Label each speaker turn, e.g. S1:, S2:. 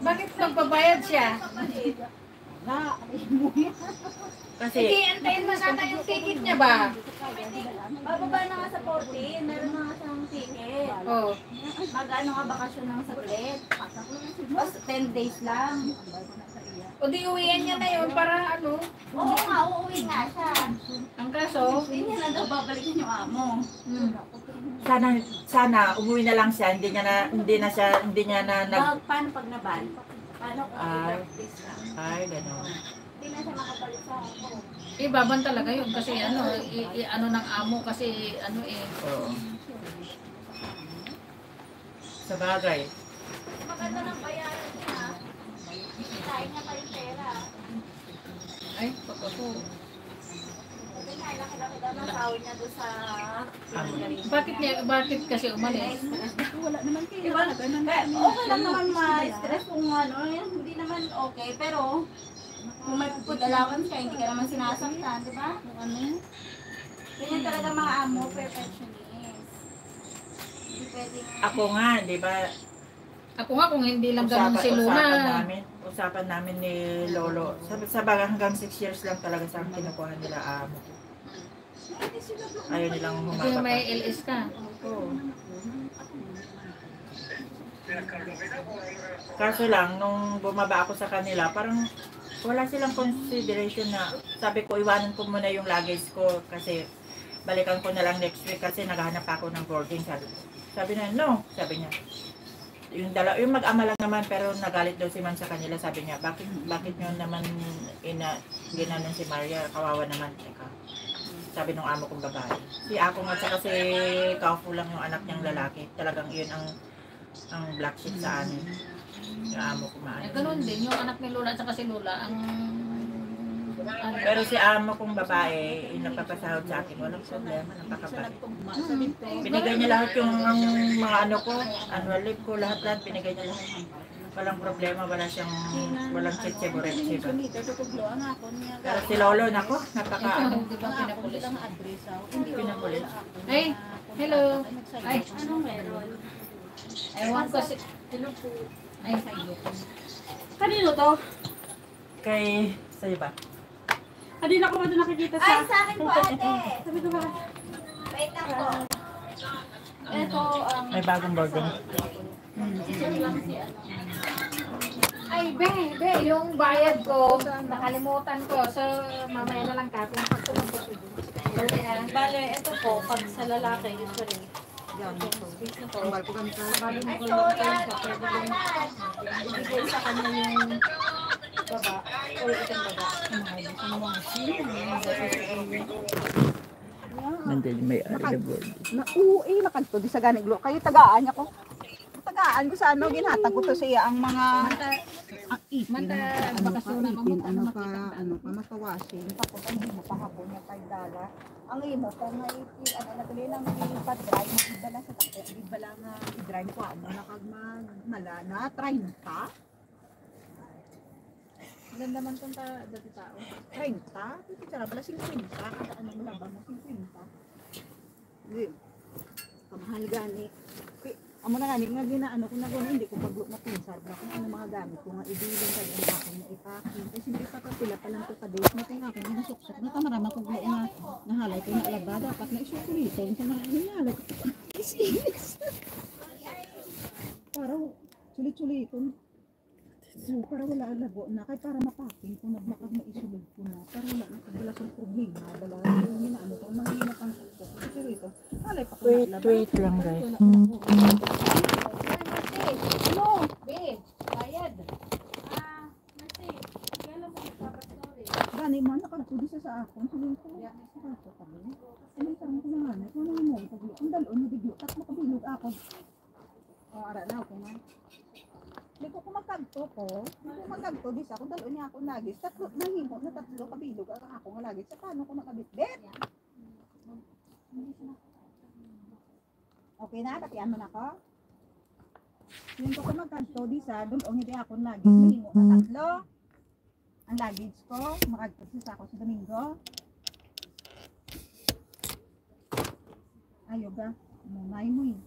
S1: Bakit magbabayad siya?
S2: Kasi
S1: Hindi, antayin mo sana yung ticket niya ba?
S3: Bababa na nga sa 14, meron na nga siyang ticket.
S1: Oh.
S3: Mag-ano nga bakasyon ng saglit. Mas 10 days lang.
S1: O di uwian niya na yun para ano?
S3: Oo nga, uuwi nga siya.
S1: Ang kaso,
S3: Hindi niya na daw babalikin yung amo.
S2: sana umuwi na lang siya, hindi niya na
S3: Paano pag naban? Paano kung
S2: Ay.
S3: i-practice lang?
S2: Ay, gano'n.
S3: Hindi na siya makabalik sa amo.
S1: ibaban talaga yun kasi ano, ano ng amo kasi ano eh.
S2: Oo. Sa bagay.
S3: Maganda ng bayaran niya. Kitain niya pa yung pera.
S1: Ay, pagkako.
S3: Hindi nga, laki-laki daw ng sahod niya doon sa...
S1: Bakit kasi umalis?
S3: Wala naman kayo. Okay lang naman ma-stress kung ano, hindi naman okay. Pero, kung may pupudalawan ka, hindi ka naman sinasaktan, di ba? Ganyan talaga mga amo, perfectionist. Hindi pwedeng...
S2: Ako nga, di ba,
S1: Ako nga kung hindi lang ganun si Luna.
S2: usapan namin ni Lolo. Sa bagay hanggang 6 years lang talaga sa kinukuha nila amo. Ayaw nilang
S1: Kasi
S2: humaba
S1: may
S2: pa.
S1: LS ka.
S2: Oo. Kaso lang, nung bumaba ako sa kanila, parang wala silang consideration na sabi ko, iwanan ko muna yung luggage ko kasi balikan ko na lang next week kasi naghahanap ako ng boarding. Sabi na, no, sabi niya. Yung mag-ama lang naman pero nagalit daw si Man sa kanila, sabi niya, bakit nyo naman ginanon si Maria, kawawa naman. Teka. Sabi nung amo kong babae. Si ako nga sa kasi kaupo lang yung anak niyang lalaki. Talagang yun ang black sheep sa amin. Yung amo ko maano.
S1: Ganun din, yung anak ni Lola at saka si Lola, ang...
S2: Pero si amo kong babae, yung nagpapasahod sa akin, walang problema, napakabait. Binigay niya lahat yung mga ano ko, annual leave ko, lahat binigay niya lahat. Walang problema, walang chitse-boretse ba. Pero si Lolo, nako, napaka ano.
S1: Di ba pinapulis?
S2: Pinapulis.
S1: Ay, hello. Ay,
S3: Anong meron?
S1: ewan ko si... Ay,
S4: Kanino to?
S2: Kay, sa'yo ba?
S4: Kanina ko ba ito nakikita
S3: Ay,
S4: sa...
S3: sa akin po ate!
S4: Sabi ko ba?
S3: Wait lang po. Ito,
S2: May bagong boarding.
S1: Ay, be, yung bayad ko, nakalimutan ko. So, mamaya na lang ka kung pagtunog ko.
S4: Bale, ito po, pag sa lalaki, usually. Yan, ito. Bale po ganito. Bale mo ko lang kayo sa pwede din. Ibigay sa kanya yung baba. O itong baba. Ano mga
S2: Nandiyan may other boarding.
S5: Uy, nakadto di sa ganiglo. Kayo tagaan niya ko. Tagaan ko sa ano, ginhatag ko to siya ang mga ang ipin.
S1: bakasyon na
S5: Ipin, ano pa, matawasin. Tapos ang hindi mo pahapon niya kay dala. Ang imo pa nga ipin, ano na tuloy lang ipa-dry, magdala sa tako. Di ba lang i-dry ko, ano na kag magmala na, try na ka.
S1: Ganda man kung dati tao.
S5: 30? Ito siya pala 50. Kada ano mo labang mo 50. Kamahal gani. Amo na gani nga ginaano ko na gani hindi ko paglo na pinsad na kung ano mga gamit ko nga ibilin sa din ako na ipacking. Kasi hindi pa pila pa lang to kadate na ting ako nga suksok na kamarama ko na nahalay ko na alaba dapat na isukulito sa mga hinalay. Is. Para sulit-suliton. So, para wala ang lago na, kaya para mapacking ko, maisulog ko na, para wala na kagala sa problema, dala yung minaano ko, manginap ang sakto. Pero ito, alay pa ko na
S2: Wait lang guys.
S5: Ano?
S1: Be, bayad.
S5: Gani man, nakatudi siya sa akon, sabihin ko, ako kami. Ano yung ko na nga, kung ano mo, ang dalon, nabigyo, at makabilog ako. O, ara na ako nga. Hindi ko kumagkanto ko. Hindi ko magkanto di sa kung dalo niya ako lagi. Tatlo nahimo na tatlo kabilog ako nga lagi. Sa paano ko nakabitbit? Okay na, tapian mo na ko. Hindi ko magkanto di sa doon hindi ako lagi. Nahimo na tatlo. Ang luggage ko, makagpagsis ako sa Domingo. Ayaw ga, munay mo eh.